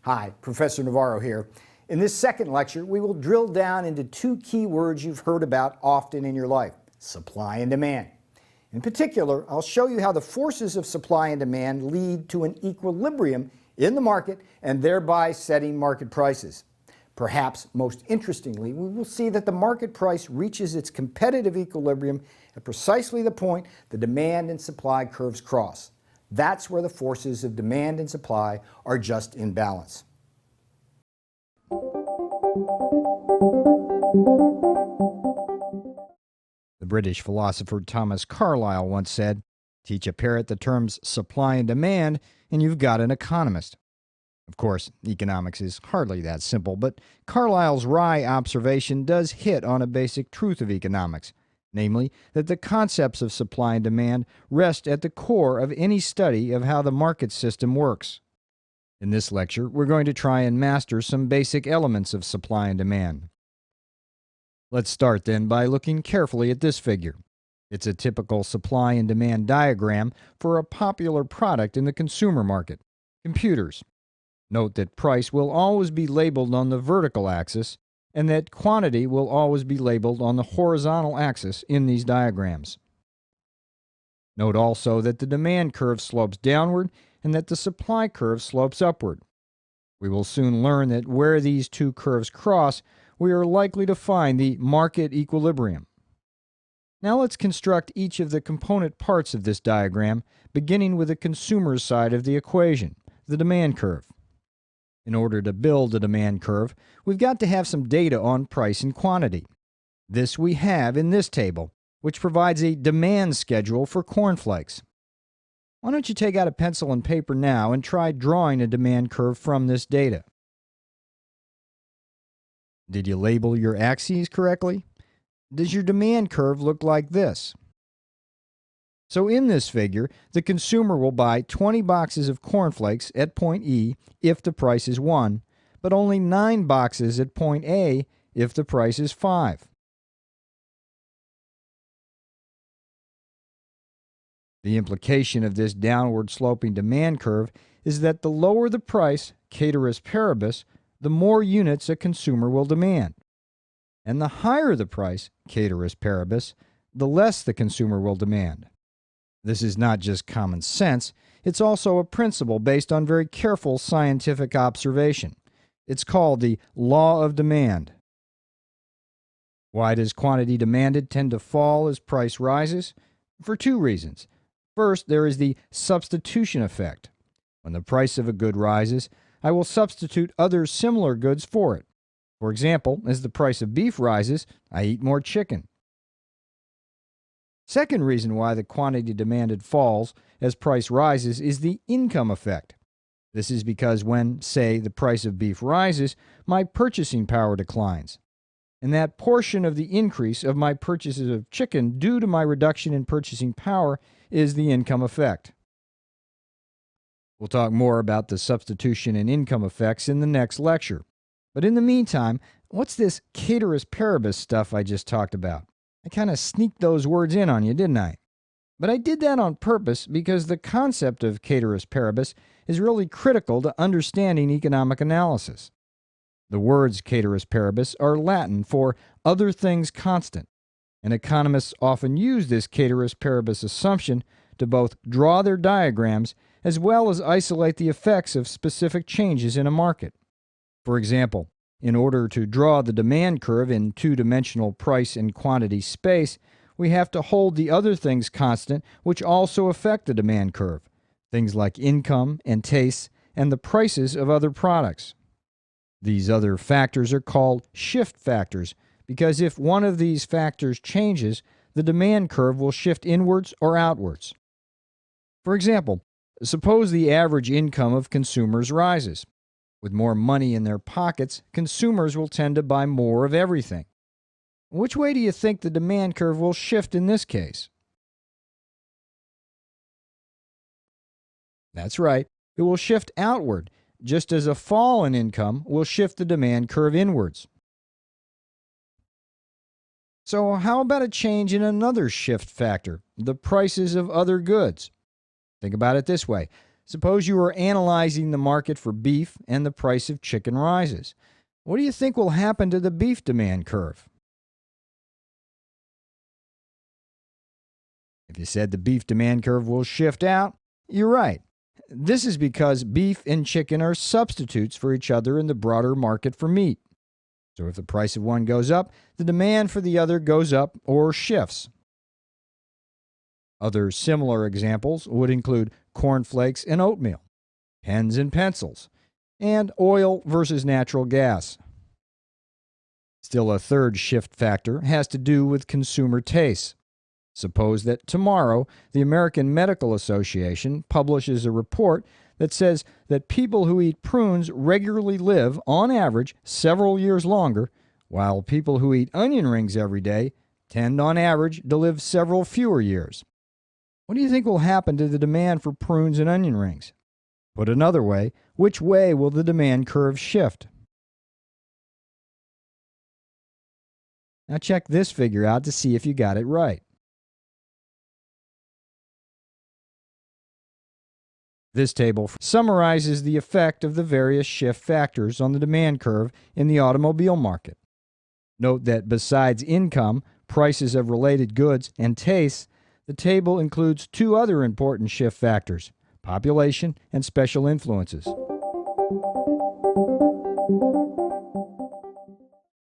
Hi, Professor Navarro here. In this second lecture, we will drill down into two key words you've heard about often in your life: supply and demand. In particular, I'll show you how the forces of supply and demand lead to an equilibrium in the market and thereby setting market prices. Perhaps most interestingly, we will see that the market price reaches its competitive equilibrium at precisely the point the demand and supply curves cross. That's where the forces of demand and supply are just in balance. The British philosopher Thomas Carlyle once said, "Teach a parrot the terms supply and demand, and you've got an economist." Of course, economics is hardly that simple, but Carlyle's wry observation does hit on a basic truth of economics, namely that the concepts of supply and demand rest at the core of any study of how the market system works. In this lecture, we're going to try and master some basic elements of supply and demand. Let's start then by looking carefully at this figure. It's a typical supply and demand diagram for a popular product in the consumer market: computers. Note that price will always be labeled on the vertical axis and that quantity will always be labeled on the horizontal axis in these diagrams. Note also that the demand curve slopes downward and that the supply curve slopes upward. We will soon learn that where these two curves cross, we are likely to find the market equilibrium. Now let's construct each of the component parts of this diagram, beginning with the consumer's side of the equation, the demand curve. In order to build a demand curve, we've got to have some data on price and quantity. This we have in this table, which provides a demand schedule for cornflakes. Why don't you take out a pencil and paper now and try drawing a demand curve from this data? Did you label your axes correctly? Does your demand curve look like this? So in this figure, the consumer will buy 20 boxes of cornflakes at point E if the price is 1, but only 9 boxes at point A if the price is 5. The implication of this downward sloping demand curve is that the lower the price, ceteris paribus, the more units a consumer will demand. And the higher the price, ceteris paribus, the less the consumer will demand. This is not just common sense, it's also a principle based on very careful scientific observation. It's called the law of demand. Why does quantity demanded tend to fall as price rises? For two reasons. First, there is the substitution effect. When the price of a good rises, I will substitute other similar goods for it. For example, as the price of beef rises, I eat more chicken. Second reason why the quantity demanded falls as price rises is the income effect. This is because when, say, the price of beef rises, my purchasing power declines. And that portion of the increase of my purchases of chicken due to my reduction in purchasing power is the income effect. We'll talk more about the substitution and income effects in the next lecture. But in the meantime, what's this ceteris paribus stuff I just talked about? I kind of sneaked those words in on you, didn't I? But I did that on purpose because the concept of ceteris paribus is really critical to understanding economic analysis. The words ceteris paribus are Latin for other things constant, and economists often use this ceteris paribus assumption to both draw their diagrams as well as isolate the effects of specific changes in a market. For example, in order to draw the demand curve in two-dimensional price and quantity space, we have to hold the other things constant which also affect the demand curve, things like income and tastes and the prices of other products. These other factors are called shift factors because if one of these factors changes, the demand curve will shift inwards or outwards. For example, suppose the average income of consumers rises. With more money in their pockets, consumers will tend to buy more of everything. Which way do you think the demand curve will shift in this case? That's right, it will shift outward, just as a fall in income will shift the demand curve inwards. So how about a change in another shift factor, the prices of other goods? Think about it this way. Suppose you are analyzing the market for beef and the price of chicken rises. What do you think will happen to the beef demand curve? If you said the beef demand curve will shift out, you're right. This is because beef and chicken are substitutes for each other in the broader market for meat. So if the price of one goes up, the demand for the other goes up or shifts. Other similar examples would include cornflakes and oatmeal, pens and pencils, and oil versus natural gas. Still, a third shift factor has to do with consumer tastes. Suppose that tomorrow the American Medical Association publishes a report that says that people who eat prunes regularly live, on average, several years longer, while people who eat onion rings every day tend, on average, to live several fewer years. What do you think will happen to the demand for prunes and onion rings? Put another way, which way will the demand curve shift? Now check this figure out to see if you got it right. This table summarizes the effect of the various shift factors on the demand curve in the automobile market. Note that besides income, prices of related goods, and tastes, the table includes two other important shift factors: population and special influences.